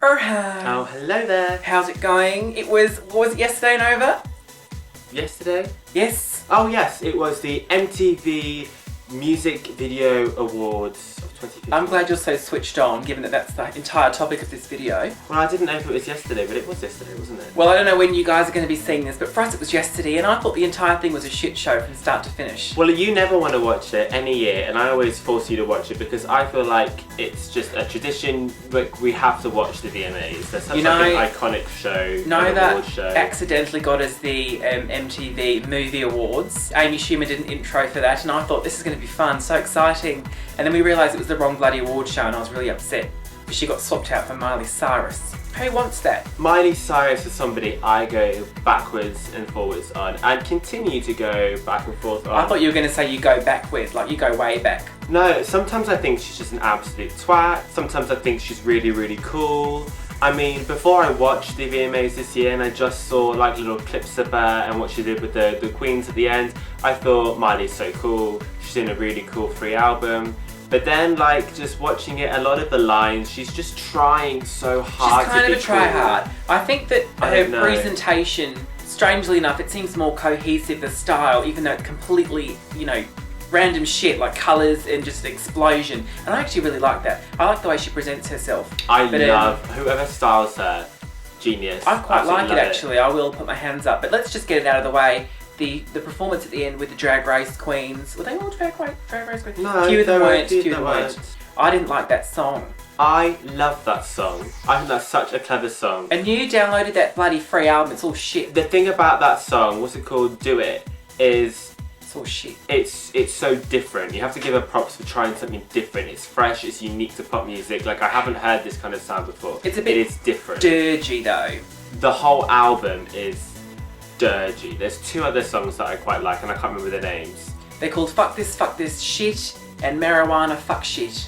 Oh, hello there. How's it going? Was it yesterday, Nova? Yesterday? Yes. Oh yes, it was the MTV Music Video Awards of 2015. I'm glad you're so switched on, given that that's the entire topic of this video. Well, I didn't know if it was yesterday, but it was yesterday, wasn't it? Well, I don't know when you guys are going to be seeing this, but for us it was yesterday, and I thought the entire thing was a shit show from start to finish. Well, you never want to watch it any year, and I always force you to watch it because I feel like it's just a tradition. Like, we have to watch the VMAs. They're such like an iconic show, an award show. Accidentally got us the MTV Movie Awards. Amy Schumer did an intro for that, and I thought this is going to be fun, so exciting. And then we realised it was the wrong bloody award show, and I was really upset because she got swapped out for Miley Cyrus. Who wants that? Miley Cyrus is somebody I go backwards and forwards on, and continue to go back and forth on. I thought you were going to say you go backwards, like you go way back. No, sometimes I think she's just an absolute twat. Sometimes I think she's really, really cool. I mean, before I watched the VMAs this year and I just saw like little clips of her and what she did with the Queens at the end, I thought Miley's so cool. She's in a really cool free album. But then, like, just watching it, a lot of the lines, she's just trying so hard to be cool. She's kind of a try-hard. I think that her presentation, strangely enough, it seems more cohesive, the style, even though it's completely, you know, random shit, like colours and just an explosion. And I actually really like that. I like the way she presents herself. I love whoever styles her. Genius. I quite like it, actually. I will put my hands up. But let's just get it out of the way. The performance at the end with the Drag Race Queens. Were they all Drag Race Queens? No, few of them weren't. I didn't like that song. I love that song. I think that's such a clever song. And you downloaded that bloody free album, it's all shit. The thing about that song, what's it called, Do It, is it's all shit. It's so different. You have to give her props for trying something different. It's fresh, it's unique to pop music. Like, I haven't heard this kind of sound before. It's a bit it is different. dirgy though. The whole album is dirgy. There's two other songs that I quite like and I can't remember the names. They're called Fuck This Shit and Marijuana Fuck Shit.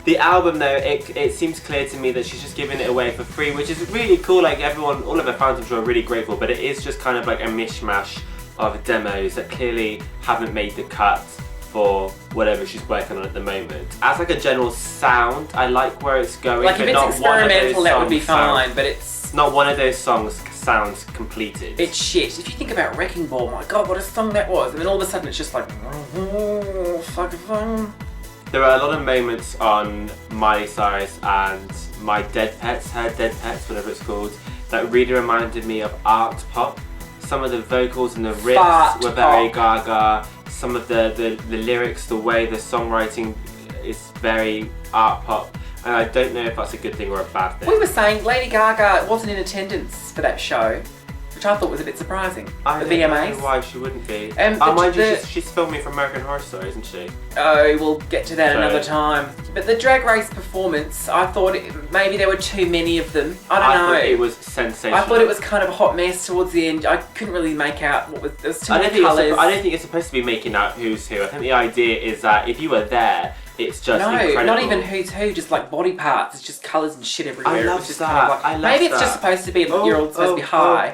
The album though, it seems clear to me that she's just giving it away for free, which is really cool. Like, everyone, all of her fans I'm sure are really grateful, but it is just kind of like a mishmash of demos that clearly haven't made the cut for whatever she's working on at the moment. As like a general sound, I like where it's going. Like, if it's experimental, that would be fine, but it's not one of those songs sounds completed. It's shit. If you think about Wrecking Ball, my god, what a song that was. And then all of a sudden it's just like, There are a lot of moments on Miley Cyrus and My Dead Pets, her Dead Pets, whatever it's called, that really reminded me of art pop. Some of the vocals and the riffs were very Gaga. Some of the lyrics, the way the songwriting is very art pop. And I don't know if that's a good thing or a bad thing. We were saying Lady Gaga wasn't in attendance for that show, which I thought was a bit surprising. I don't know why she wouldn't be. Mind you, she's filming for American Horror Story, isn't she? Oh, we'll get to that another time. But the Drag Race performance, I thought maybe there were too many of them. I don't know. I thought it was sensational. I thought it was kind of a hot mess towards the end. I couldn't really make out what was. There was too many colours. I don't think it's supposed to be making out who's who. I think the idea is that if you were there, it's just incredible. No, not even who's who, just like body parts. It's just colours and shit everywhere. I love just that. Kind of like, maybe it's just supposed to be, you're all supposed to be high.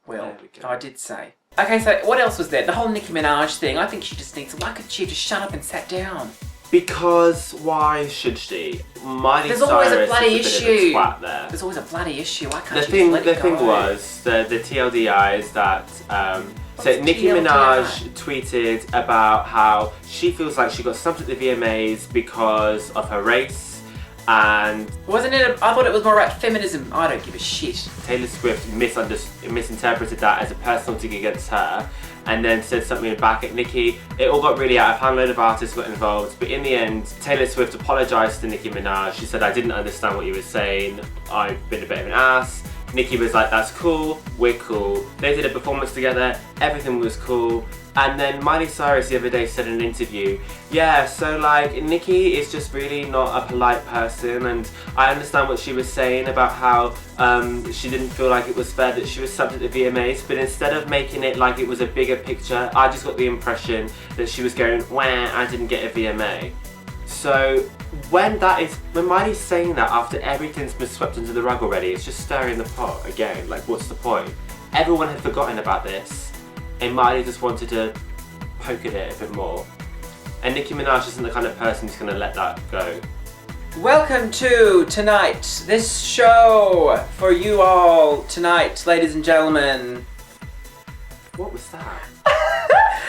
Well, I did say. Okay, so what else was there? The whole Nicki Minaj thing. I think she just needs. Why could she have just shut up and sat down? Because why should she? There's always a bloody issue. Twat there. There's always a bloody issue. Why can't the thing was the TLDI is that so Nicki Minaj tweeted about how she feels like she got stumped at the VMAs because of her race. And wasn't it? I thought it was more about feminism. I don't give a shit. Taylor Swift misinterpreted that as a personal dig against her, and then said something back at Nicki. It all got really out of hand. A load of artists got involved, but in the end, Taylor Swift apologised to Nicki Minaj. She said, "I didn't understand what you were saying. I've been a bit of an ass." Nicki was like, "That's cool. We're cool." They did a performance together. Everything was cool. And then Miley Cyrus the other day said in an interview, yeah, so like Nicki is just really not a polite person, and I understand what she was saying about how she didn't feel like it was fair that she was subbed at the VMAs, but instead of making it like it was a bigger picture, I just got the impression that she was going, wah, I didn't get a VMA. So when Miley's saying that after everything's been swept under the rug already, it's just stirring the pot again. Like, what's the point? Everyone had forgotten about this, and Miley just wanted to poke at it a bit more. And Nicki Minaj isn't the kind of person who's going to let that go. Welcome to tonight, this show for you all tonight, ladies and gentlemen. What was that?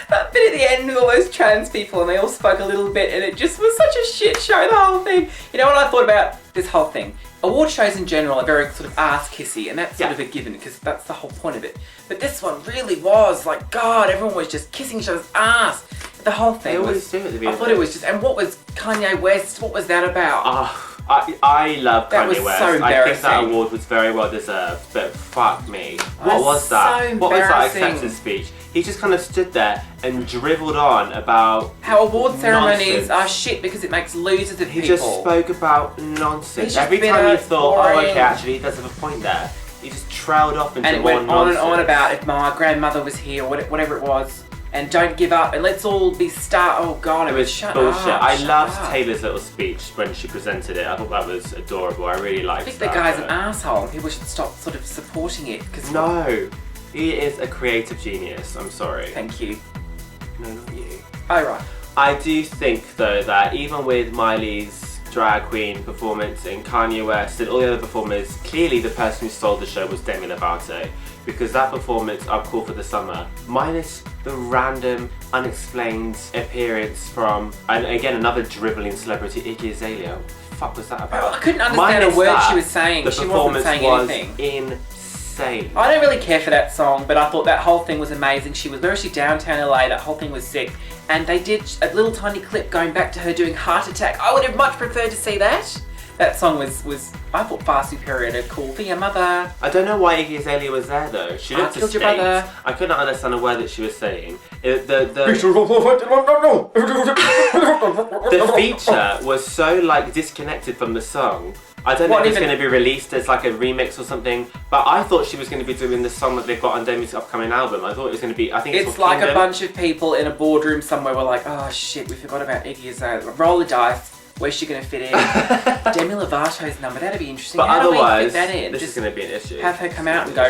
That bit at the end with all those trans people and they all spoke a little bit and it just was such a shit show, the whole thing. You know what I thought about this whole thing? Award shows in general are very sort of ass-kissy and that's sort of a given because that's the whole point of it. But this one really was like, God, everyone was just kissing each other's ass. The whole thing they always do at the VMAs. I thought it was just, and what was Kanye West, what was that about? I love that Kanye was West. So I think that award was very well deserved, but fuck me. What was that? So what was that acceptance speech? He just kind of stood there and dribbled on about how award ceremonies nonsense. Are shit because it makes losers of people. He just spoke about nonsense. Every time you thought, oh okay, actually he does have a point there, he just trailed off into more nonsense. And it went on and on about if my grandmother was here or whatever it was. And don't give up, and let's all be oh God, it was shut bullshit. Up, I loved Taylor's little speech when she presented it. I thought that was adorable. I really liked that. I think the guy's an asshole, and people should stop sort of supporting it. No, he is a creative genius. I'm sorry. Thank you. No, not you. Oh, right. I do think, though, that even with Miley's drag queen performance and Kanye West and all the other performers, clearly the person who stole the show was Demi Lovato. Because that performance, I'm Cool for the Summer, minus the random, unexplained appearance from, and again, another drivelling celebrity, Iggy Azalea. What the fuck was that about? I couldn't understand a word she was saying. She wasn't saying anything. Insane. I don't really care for that song, but I thought that whole thing was amazing. She was, where is she, downtown LA, that whole thing was sick. And they did a little tiny clip going back to her doing Heart Attack. I would have much preferred to see that. That song was I thought far superior to Cool for Your Mother. I don't know why Iggy Azalea was there though. She looked distinct. Your brother. I couldn't understand a word that she was saying. The feature was so like disconnected from the song. I don't know if it's going to be released as like a remix or something, but I thought she was going to be doing the song that they've got on Demi's upcoming album. I thought it was going to be, I think it's like Kingdom. A bunch of people in a boardroom somewhere were like, oh shit, we forgot about Iggy Azalea. Roll the dice. Where's she going to fit in? Demi Lovato's number, that'd be interesting. But how otherwise, do we fit that in? this is going to be an issue. Have her come out and go.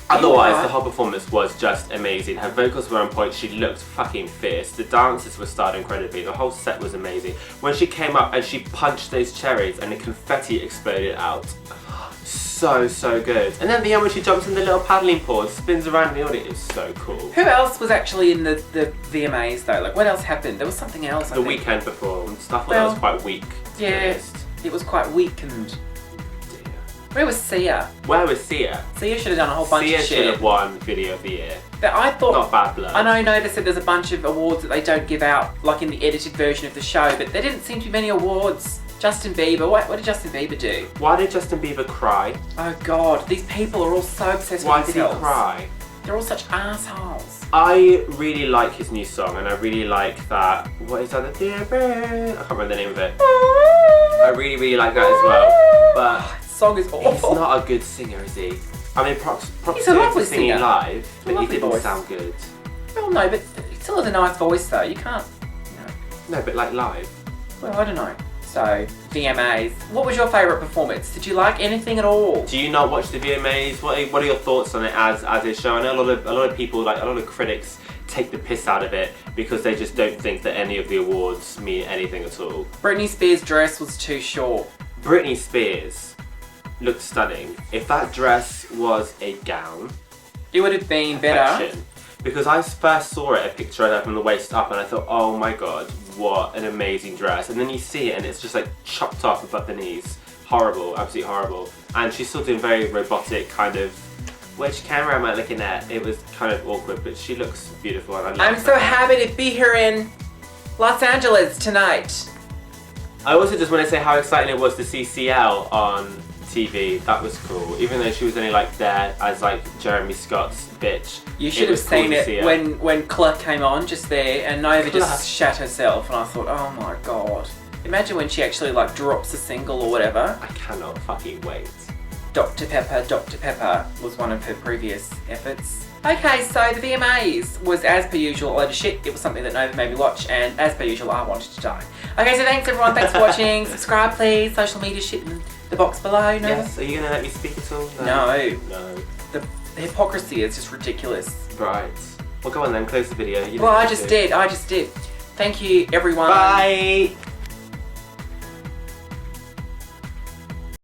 Otherwise, the whole performance was just amazing. Her vocals were on point. She looked fucking fierce. The dances were starred incredibly. The whole set was amazing. When she came up and she punched those cherries and the confetti exploded out. So good. And then at the end when she jumps in the little paddling pool and spins around in the audience, it's so cool. Who else was actually in the VMAs though? Like what else happened? There was something else. The Weeknd performed. Stuff that was quite weak. Yeah, it was quite weak and... Where was Sia? Where was Sia? Sia should have done a whole bunch of shit. Sia should have won Video of the Year. I thought... Not Bad Blood. I know they said there's a bunch of awards that they don't give out, like in the edited version of the show, but there didn't seem to be many awards. Justin Bieber, what did Justin Bieber do? Why did Justin Bieber cry? Oh God, these people are all so obsessed with themselves. Why did he cry? They're all such assholes. I really like his new song and I really like that, what is that? I can't remember the name of it. I really like that as well. But the song is awful. He's not a good singer, is he? I mean, props he's a lovely to singing singer. live, but he didn't voice. sound good. Well, no, but he still has a nice voice though. You can't, No, but like live. Well, I don't know. So, VMAs. What was your favourite performance? Did you like anything at all? Do you not watch the VMAs? What are your thoughts on it as a show? I know a lot of people, like a lot of critics, take the piss out of it because they just don't think that any of the awards mean anything at all. Britney Spears' dress was too short. Britney Spears looked stunning. If that dress was a gown, it would have been better. Because I first saw it, a picture of her from the waist up, and I thought, oh my god, what an amazing dress. And then you see it and it's just like chopped off above the knees. Horrible, absolutely horrible. And she's still doing very robotic kind of, which camera am I looking at? It was kind of awkward, but she looks beautiful and I love I'm so happy to be here in Los Angeles tonight. I also just want to say how exciting it was to see CL on TV. That was cool. Even though she was only like there as like Jeremy Scott's bitch. You should have seen it when Clark came on just there and Nova just shat herself and I thought, oh my god. Imagine when she actually like drops a single or whatever. I cannot fucking wait. Dr. Pepper was one of her previous efforts. Okay, so the VMAs was as per usual a load of shit. It was something that Nova made me watch and as per usual I wanted to die. Okay, so thanks everyone, thanks for watching. Subscribe please, social media shit in the box below. No? Yes, are you going to let me speak at all? No. No. The hypocrisy is just ridiculous. Right. Well go on then, close the video. Well, I just did. Thank you everyone. Bye!